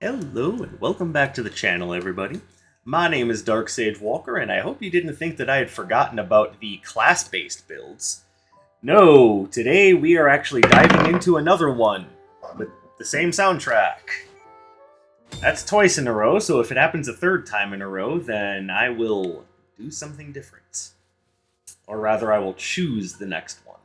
Hello and welcome back to the channel, everybody. My name is Dark Sage Walker, and I hope you didn't think that I had forgotten about the class-based builds. No, today we are actually diving into another one with the same soundtrack. That's twice in a row, so if it happens a third time in a row, then I will do something different. Or rather, I will choose the next one.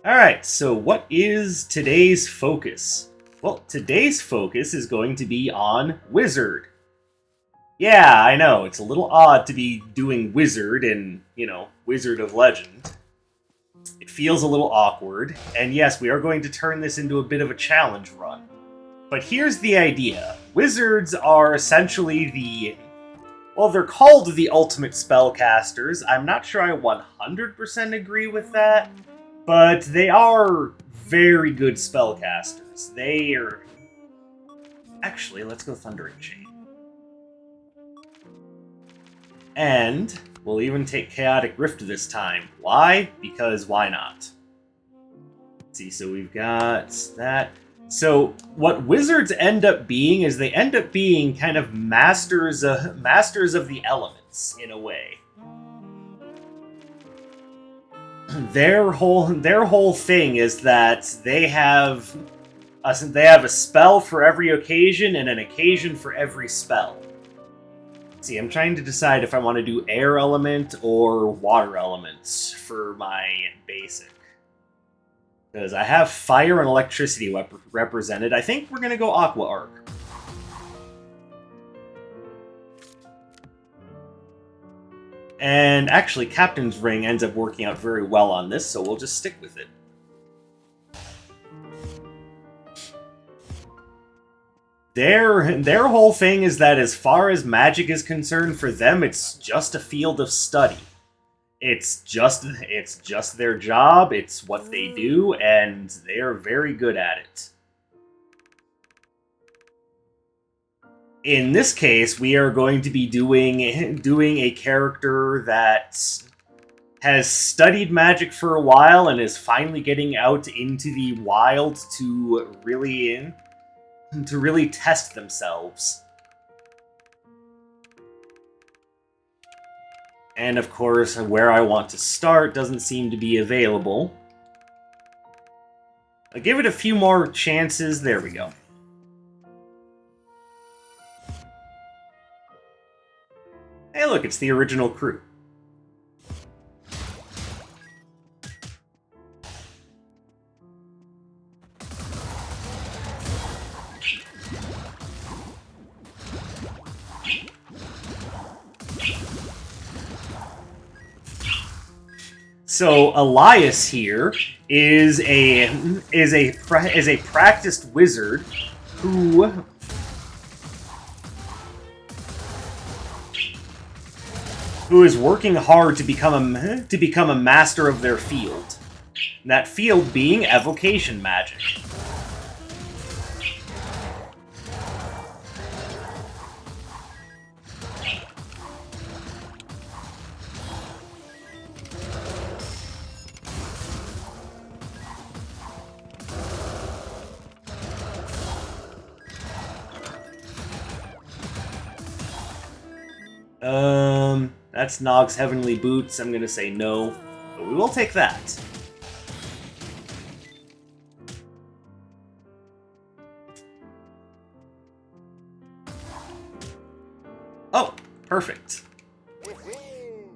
Alright, so what is today's focus? Well, today's focus is going to be on Wizard. Yeah, I know, it's a little odd to be doing Wizard in, Wizard of Legend. It feels a little awkward, and yes, we are going to turn this into a bit of a challenge run. But here's the idea. Wizards are essentially they're called the ultimate spellcasters. I'm not sure I 100% agree with that, but they are very good spellcasters. They are... Actually, let's go Thundering Chain. And we'll even take Chaotic Rift this time. Why? Because why not? Let's see, so we've got that. So what wizards end up being is they end up being kind of masters of the elements, in a way. Their whole thing is that they have a spell for every occasion and an occasion for every spell. See, I'm trying to decide if I want to do air element or water elements for my basic. Because I have fire and electricity represented. I think we're going to go Aqua Arc. And actually, Captain's Ring ends up working out very well on this, so we'll just stick with it. Their whole thing is that as far as magic is concerned, for them, it's just a field of study. It's just their job, it's what they do, and they're very good at it. In this case, we are going to be doing a character that has studied magic for a while and is finally getting out into the wild to really test themselves. And of course, where I want to start doesn't seem to be available. I'll give it a few more chances. There we go. Hey look, it's the original crew. So Elias here is a practiced wizard who is working hard to become a master of their field. And that field being evocation magic. That's Nog's Heavenly Boots. I'm gonna say no, but we will take that. Oh, perfect.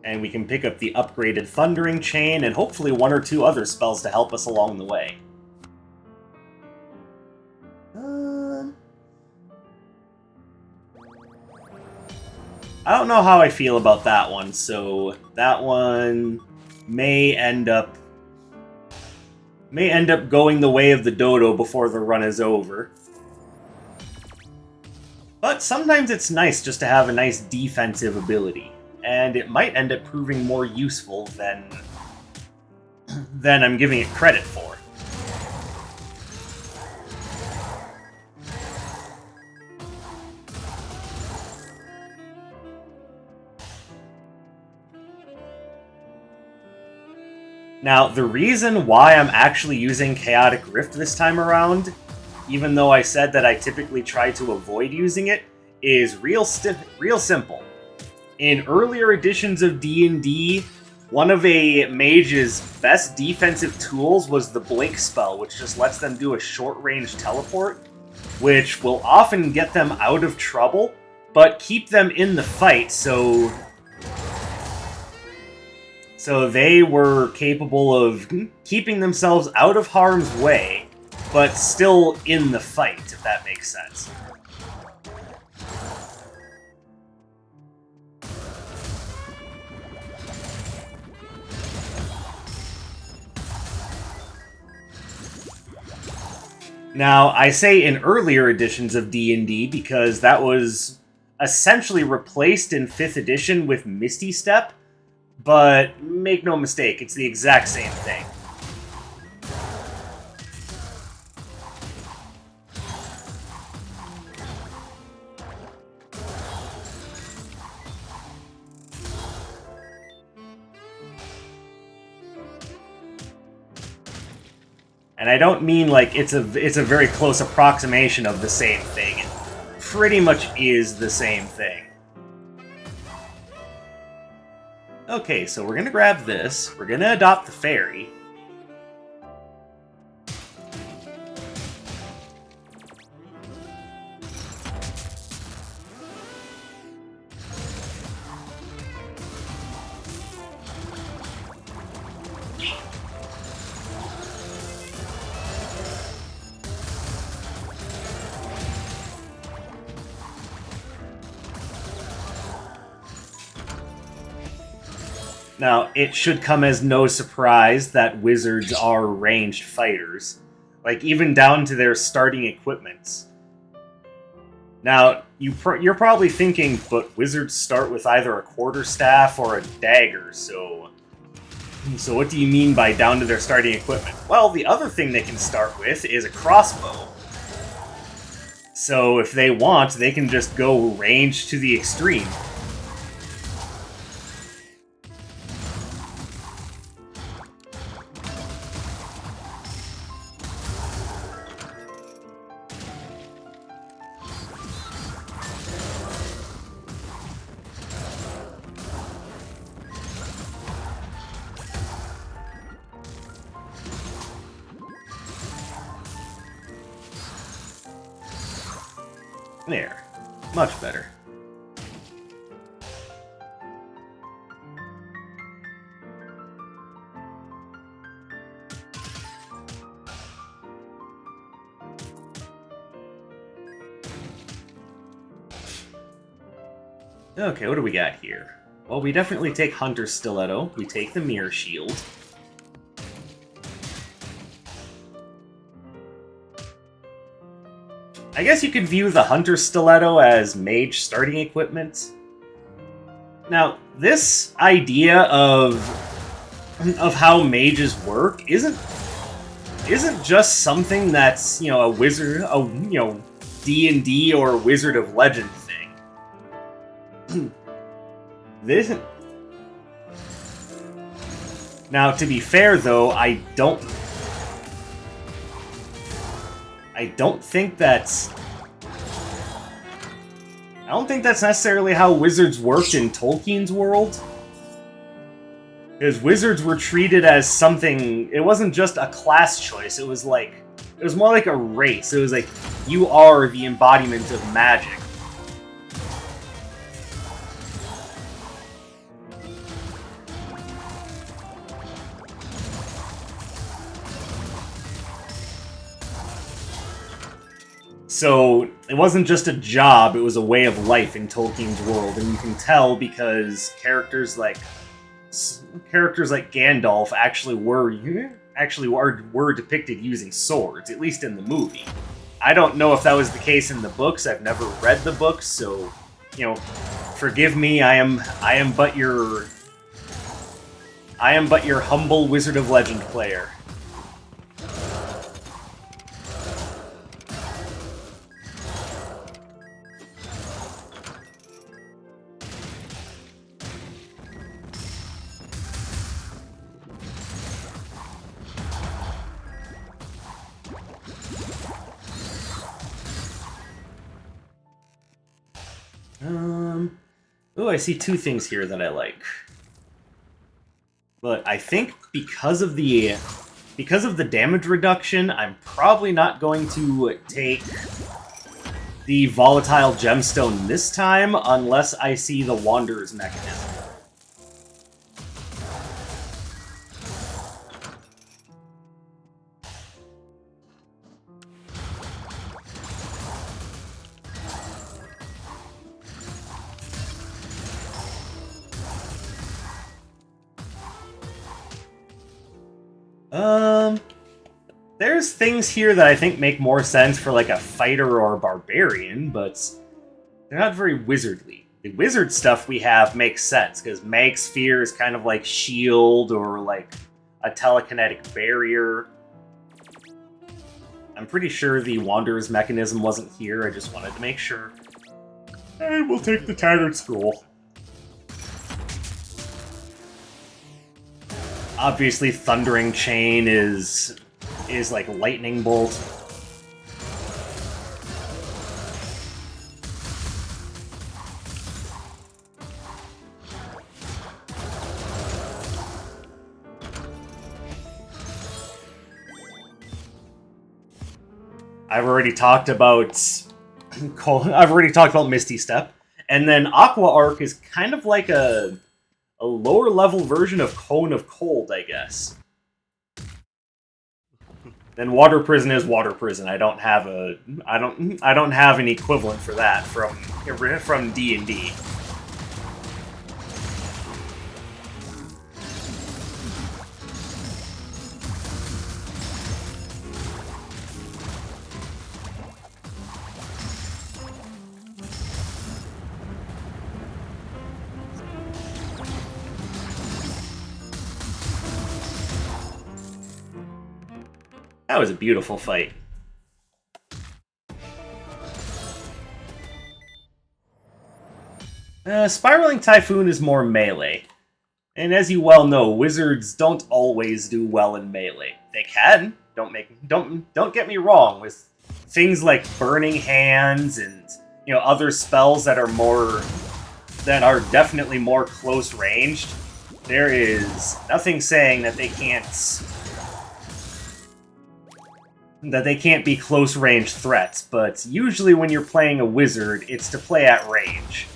And we can pick up the upgraded Thundering Chain and hopefully one or two other spells to help us along the way. I don't know how I feel about that one, so that one may end up going the way of the dodo before the run is over. But sometimes it's nice just to have a nice defensive ability, and it might end up proving more useful than I'm giving it credit for. Now, the reason why I'm actually using Chaotic Rift this time around even though I said that I typically try to avoid using it, is real simple. In earlier editions of D&D, one of a mage's best defensive tools was the blink spell, which just lets them do a short-range teleport, which will often get them out of trouble, but keep them in the fight, so they were capable of keeping themselves out of harm's way, but still in the fight, if that makes sense. Now, I say in earlier editions of D&D because that was essentially replaced in 5th edition with Misty Step, but make no mistake, it's the exact same thing. And I don't mean like it's a very close approximation of the same thing. It pretty much is the same thing. Okay, so we're gonna grab this. We're gonna adopt the fairy. Now, it should come as no surprise that wizards are ranged fighters. Like, even down to their starting equipments. Now, you're probably thinking, but wizards start with either a quarterstaff or a dagger, so what do you mean by down to their starting equipment? Well, the other thing they can start with is a crossbow. So if they want, they can just go ranged to the extreme. There. Much better. Okay, what do we got here? Well, we definitely take Hunter's Stiletto. We take the Mirror Shield. I guess you could view the Hunter's Stiletto as mage starting equipment. Now, this idea of how mages work isn't just something that's, you know, a wizard, D&D or Wizard of Legend thing. This. Now, to be fair, though, I don't think that's necessarily how wizards worked in Tolkien's world. Because wizards were treated as something. It wasn't just a class choice. It was more like a race. It was like, you are the embodiment of magic. So, it wasn't just a job, it was a way of life in Tolkien's world, and you can tell because characters like Gandalf actually were depicted using swords, at least in the movie. I don't know if that was the case in the books. I've never read the books, so, you know, forgive me. I am but your humble Wizard of Legend player. Oh, I see two things here that I like. But I think because of the damage reduction, I'm probably not going to take the volatile gemstone this time unless I see the Wanderer's mechanism. There's things here that I think make more sense for like a fighter or a barbarian, but they're not very wizardly. The wizard stuff we have makes sense, because Mag Sphere is kind of like shield or like a telekinetic barrier. I'm pretty sure the Wanderer's mechanism wasn't here, I just wanted to make sure. And we'll take the Tattered Scroll. Obviously, Thundering Chain is like Lightning Bolt. I've already talked about Misty Step, and then Aqua Arc is kind of like a lower level version of Cone of Cold, I guess. Then Water Prison is Water Prison. I don't have an equivalent for that from D&D. That was a beautiful fight. Spiraling Typhoon is more melee. And as you well know, wizards don't always do well in melee. They can. Don't get me wrong, with things like Burning Hands and other spells that are definitely more close ranged. There is nothing saying that they can't be close-range threats, but usually when you're playing a wizard, it's to play at range.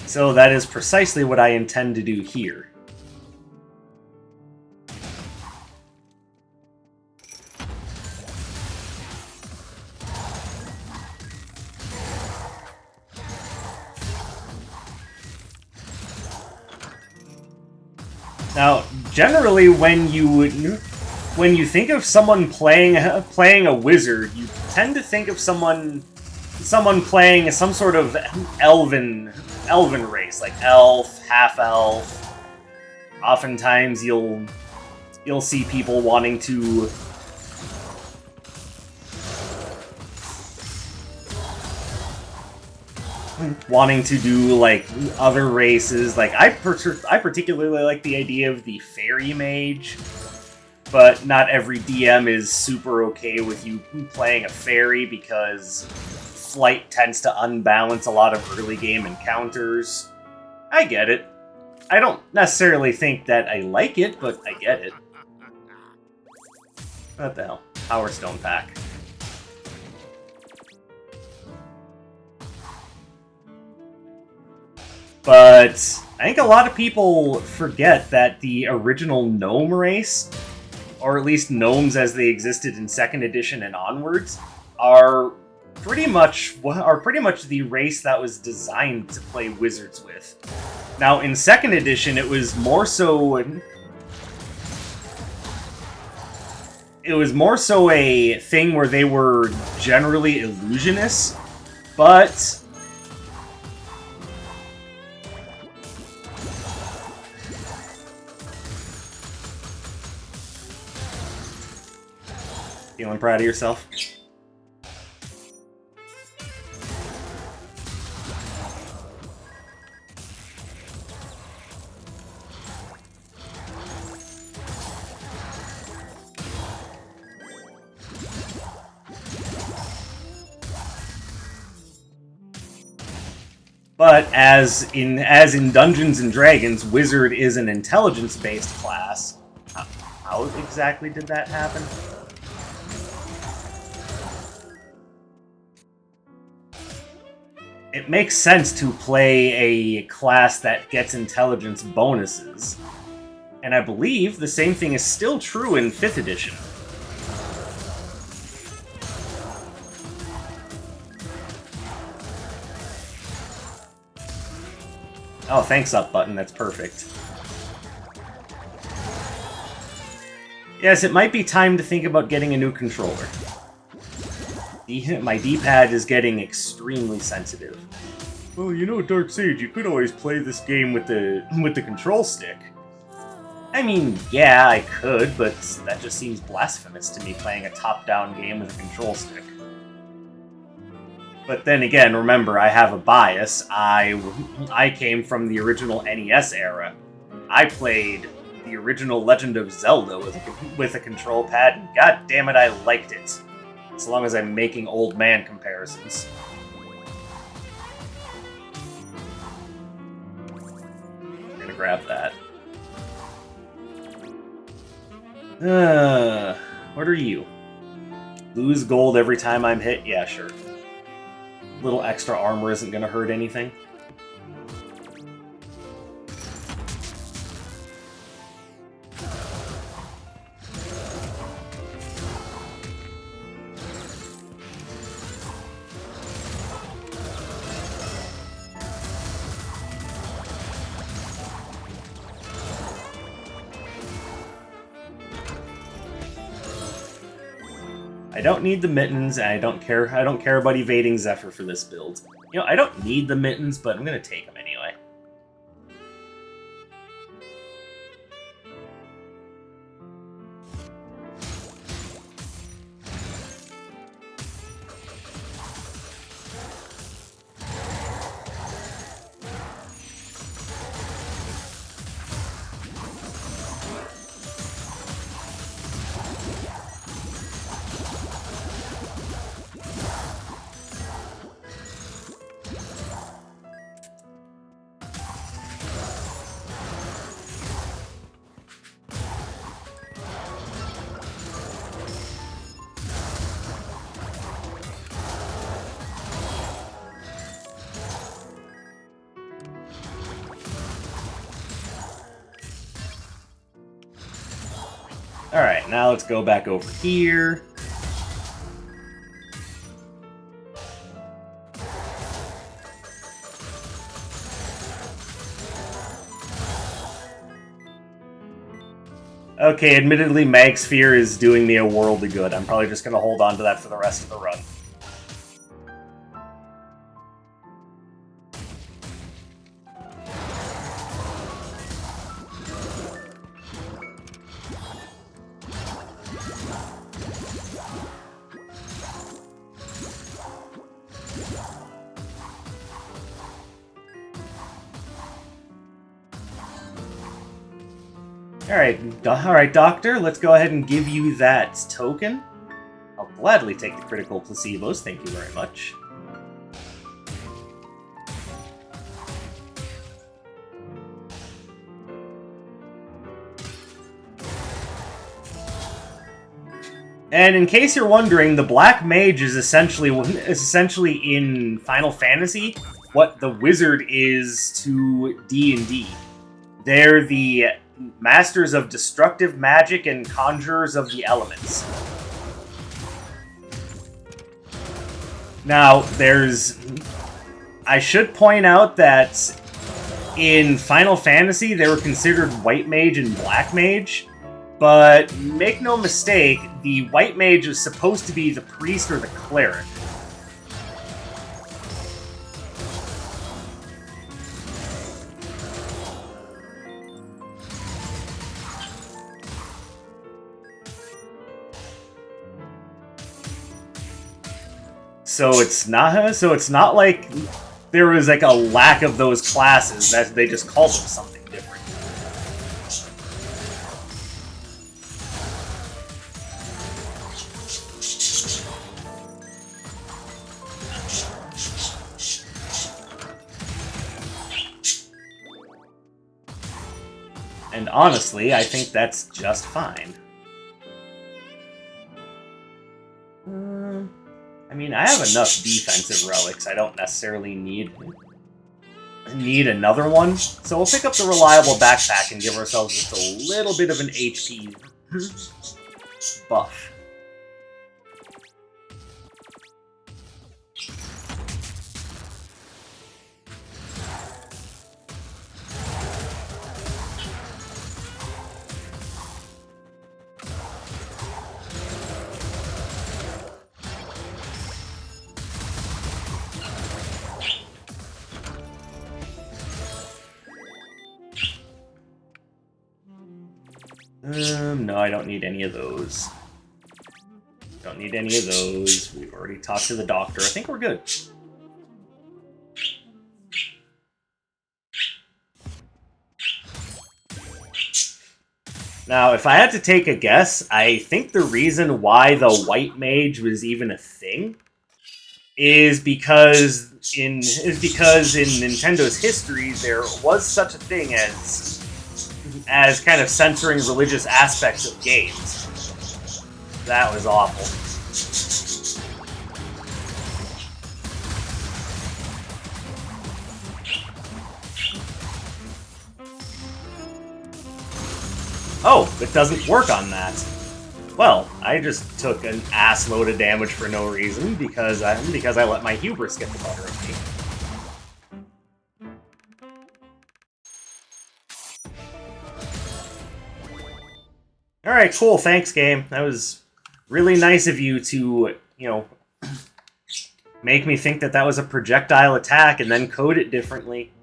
So that is precisely what I intend to do here. Now, generally, when you think of someone playing a wizard, you tend to think of someone playing some sort of elven race, like elf, half elf. Oftentimes, you'll see people wanting to do like other races. Like I particularly like the idea of the fairy mage, but not every DM is super okay with you playing a fairy because flight tends to unbalance a lot of early game encounters. I get it. I don't necessarily think that I like it, but I get it. What the hell? Power Stone Pack. But I think a lot of people forget that the original gnome race, or at least gnomes as they existed in 2nd edition and onwards, are pretty much the race that was designed to play wizards with. Now, in 2nd edition, it was more so a thing where they were generally illusionists, but feeling proud of yourself? But as in Dungeons and Dragons, Wizard is an intelligence-based class. How exactly did that happen? It makes sense to play a class that gets intelligence bonuses. And I believe the same thing is still true in 5th edition. Oh, thanks, up button. That's perfect. Yes, it might be time to think about getting a new controller. My D-pad is getting extremely sensitive. Well, you know, Dark Sage, you could always play this game with the control stick. I mean, yeah, I could, but that just seems blasphemous to me, playing a top-down game with a control stick. But then again, remember, I have a bias. I came from the original NES era. I played the original Legend of Zelda with a control pad, and god damn it, I liked it. As long as I'm making old man comparisons. I'm gonna grab that. What are you? Lose gold every time I'm hit? Yeah, sure. Little extra armor isn't gonna hurt anything. I don't need the mittens, and I don't care about evading Zephyr for this build. You know, I don't need the mittens, but I'm gonna take them anyway. Alright, now let's go back over here. Okay, admittedly, Mag Sphere is doing me a world of good. I'm probably just going to hold on to that for the rest of the run. Alright, Doctor, let's go ahead and give you that token. I'll gladly take the critical placebos, thank you very much. And in case you're wondering, the Black Mage is essentially in Final Fantasy what the Wizard is to D&D. They're the masters of destructive magic and conjurers of the elements. Now, I should point out that in Final Fantasy, they were considered White Mage and Black Mage, but make no mistake, the White Mage is supposed to be the priest or the cleric. So it's not like there was like a lack of those classes, that they just called them something different. And honestly, I think that's just fine. I mean, I have enough defensive relics. I don't necessarily need another one. So we'll pick up the reliable backpack and give ourselves just a little bit of an HP buff. No, I don't need any of those. Don't need any of those. We've already talked to the doctor. I think we're good. Now, if I had to take a guess, I think the reason why the white mage was even a thing is because in Nintendo's history there was such a thing as kind of censoring religious aspects of games. That was awful. Oh, it doesn't work on that. Well, I just took an ass load of damage for no reason because I let my hubris get the better of me. Alright, cool, thanks, game. That was really nice of you to, make me think that was a projectile attack and then code it differently.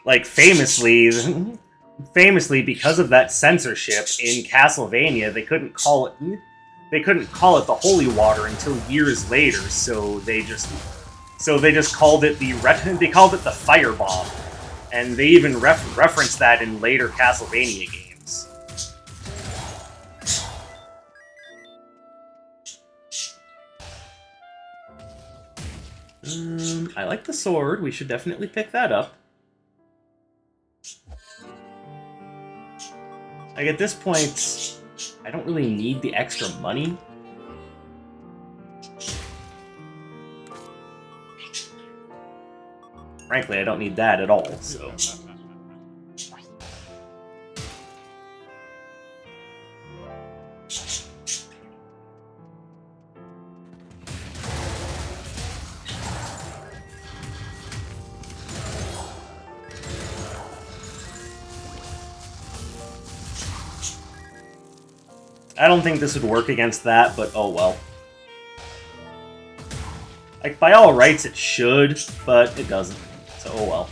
Like, famously, because of that censorship in Castlevania, they couldn't call it the Holy Water until years later. So they just called it the Firebomb, and they even referenced that in later Castlevania games. I like the sword. We should definitely pick that up. Like, at this point, I don't really need the extra money. Frankly, I don't need that at all, so... I don't think this would work against that, but oh well. Like, by all rights it should, but it doesn't, so oh well.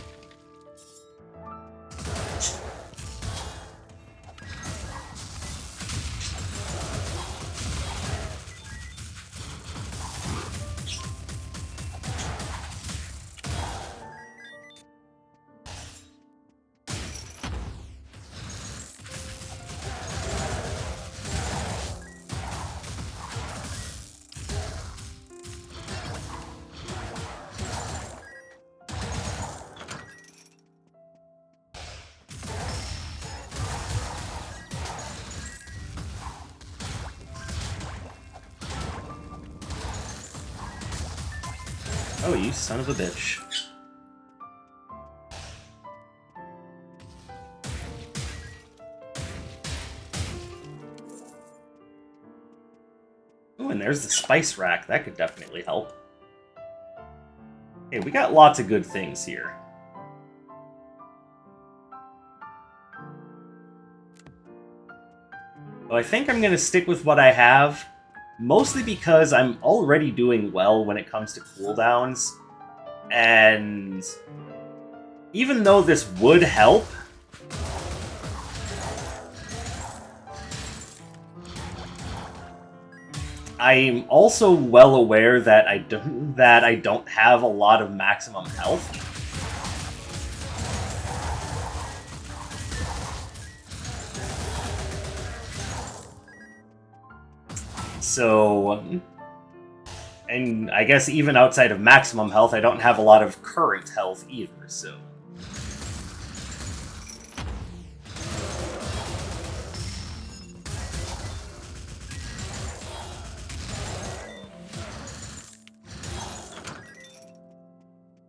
Oh, you son of a bitch. Oh, and there's the spice rack. That could definitely help. Hey, we got lots of good things here. So I think I'm going to stick with what I have, mostly because I'm already doing well when it comes to cooldowns, and even though this would help, I'm also well aware that I don't have a lot of maximum health. So, and I guess even outside of maximum health, I don't have a lot of current health either, so.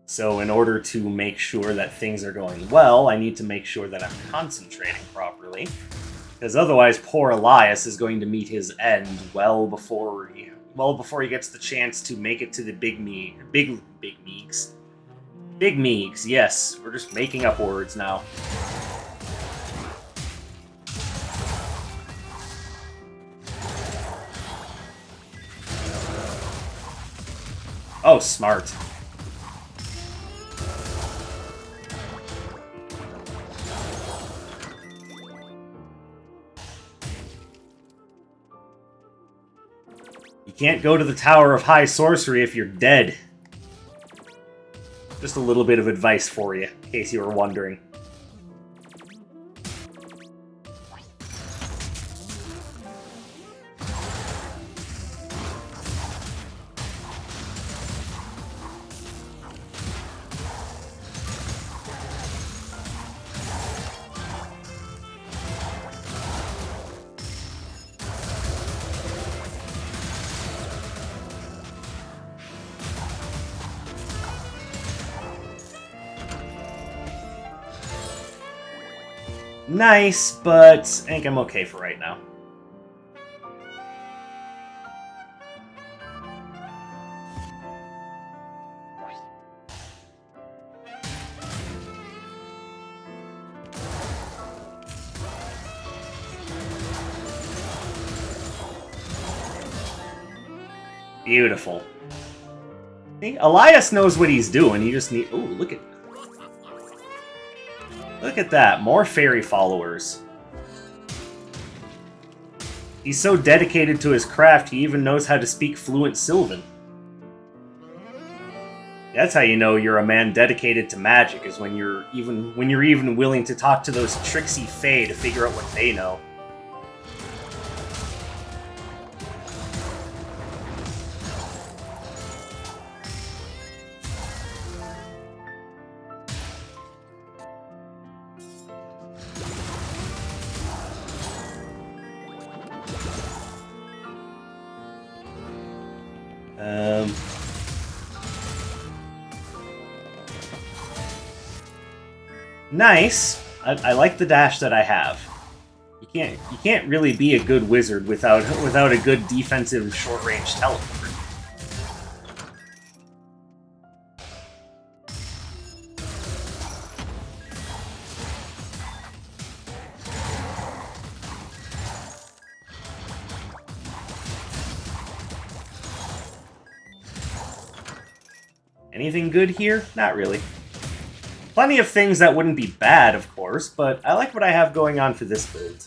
So in order to make sure that things are going well, I need to make sure that I'm concentrating properly. Because otherwise, poor Elias is going to meet his end well before he gets the chance to make it to the big meeks. Big meeks, yes. We're just making up words now. Oh, smart. You can't go to the Tower of High Sorcery if you're dead. Just a little bit of advice for you, in case you were wondering. Nice, but I think I'm okay for right now. Beautiful. See, Elias knows what he's doing. You just need... Ooh, look at that. More fairy followers. He's so dedicated to his craft, he even knows how to speak fluent Sylvan. That's how you know you're a man dedicated to magic, is when you're even willing to talk to those tricksy fae to figure out what they know. Nice. I like the dash that I have. You can't really be a good wizard without a good defensive short-range teleport. Anything good here? Not really. Plenty of things that wouldn't be bad, of course, but I like what I have going on for this build.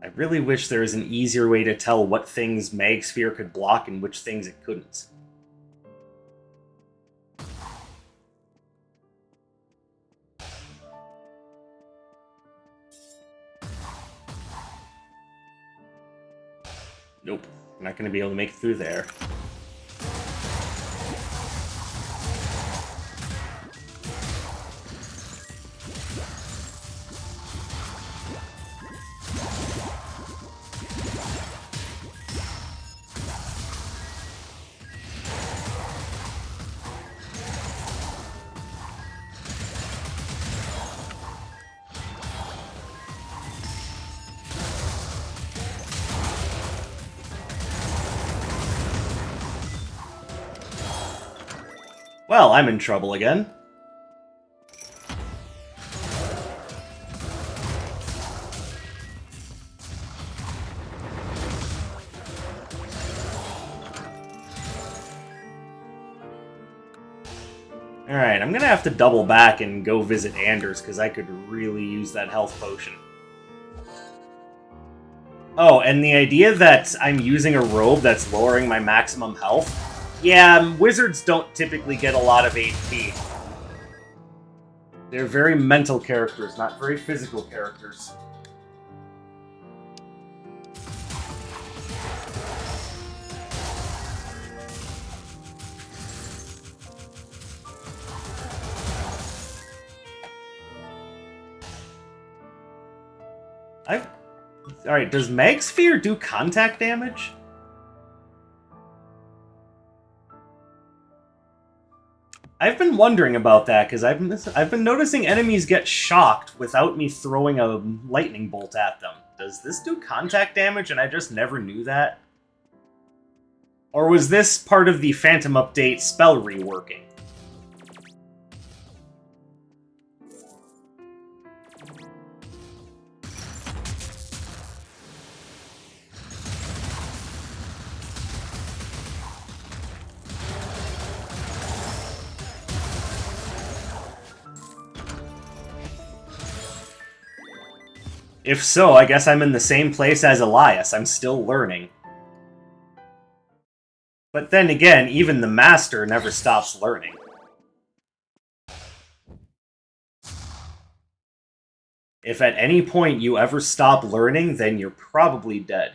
I really wish there was an easier way to tell what things Mag Sphere could block and which things it couldn't. Nope, I'm not going to be able to make it through there. Well, I'm in trouble again. Alright, I'm gonna have to double back and go visit Anders, because I could really use that health potion. Oh, and the idea that I'm using a robe that's lowering my maximum health? Yeah, wizards don't typically get a lot of HP. They're very mental characters, not very physical characters. Alright, does Mag Sphere do contact damage? I've been wondering about that, because I've been noticing enemies get shocked without me throwing a lightning bolt at them. Does this do contact damage and I just never knew that? Or was this part of the Phantom Update spell reworking? If so, I guess I'm in the same place as Elias. I'm still learning. But then again, even the Master never stops learning. If at any point you ever stop learning, then you're probably dead.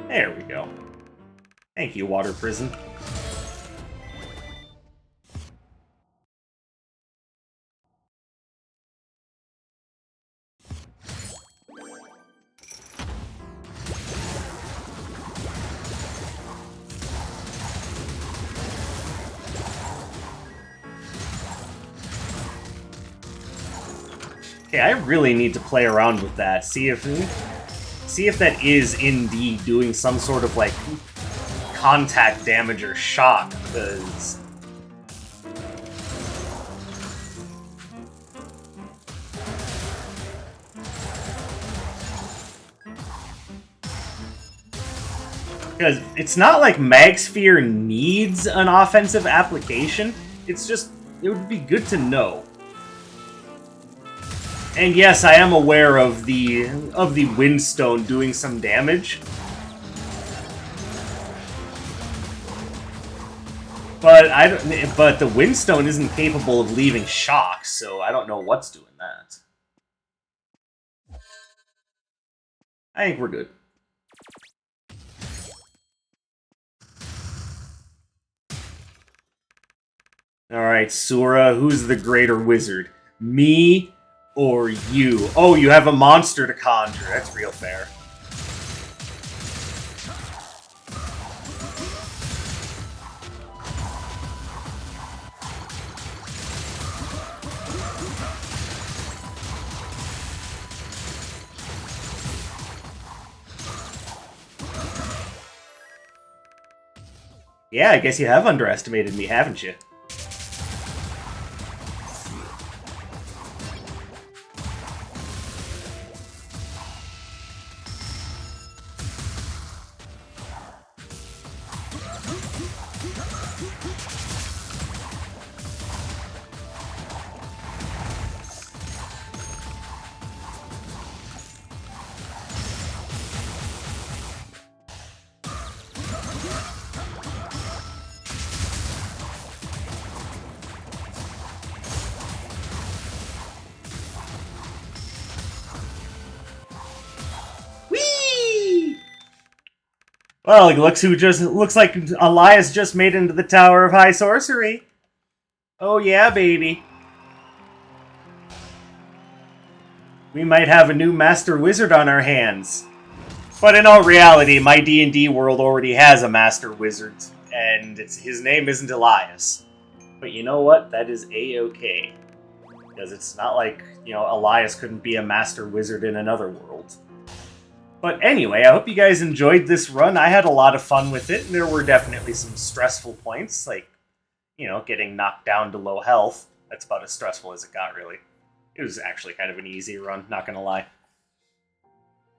There we go. Thank you, Water Prison. Okay, I really need to play around with that. See if that is indeed doing some sort of, like, contact damage or shock, because... Because it's not like Mag Sphere needs an offensive application, it's just, it would be good to know. And yes, I am aware of the Windstone doing some damage. But the Windstone isn't capable of leaving shocks, so I don't know what's doing that. I think we're good. Alright, Sura, who's the greater wizard? Me or you? Oh, you have a monster to conjure. That's real fair. Yeah, I guess you have underestimated me, haven't you? Well, it looks like Elias just made it into the Tower of High Sorcery. Oh yeah, baby. We might have a new Master Wizard on our hands. But in all reality, my D&D world already has a master wizard, and his name isn't Elias. But you know what? That is A-okay. Because it's not like, Elias couldn't be a master wizard in another world. But anyway, I hope you guys enjoyed this run. I had a lot of fun with it, and there were definitely some stressful points, like, getting knocked down to low health. That's about as stressful as it got, really. It was actually kind of an easy run, not gonna lie.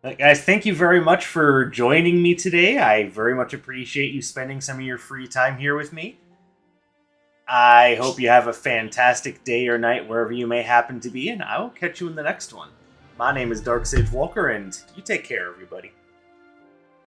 But guys, thank you very much for joining me today. I very much appreciate you spending some of your free time here with me. I hope you have a fantastic day or night wherever you may happen to be, and I will catch you in the next one. My name is Dark Sage Walker, and you take care, everybody.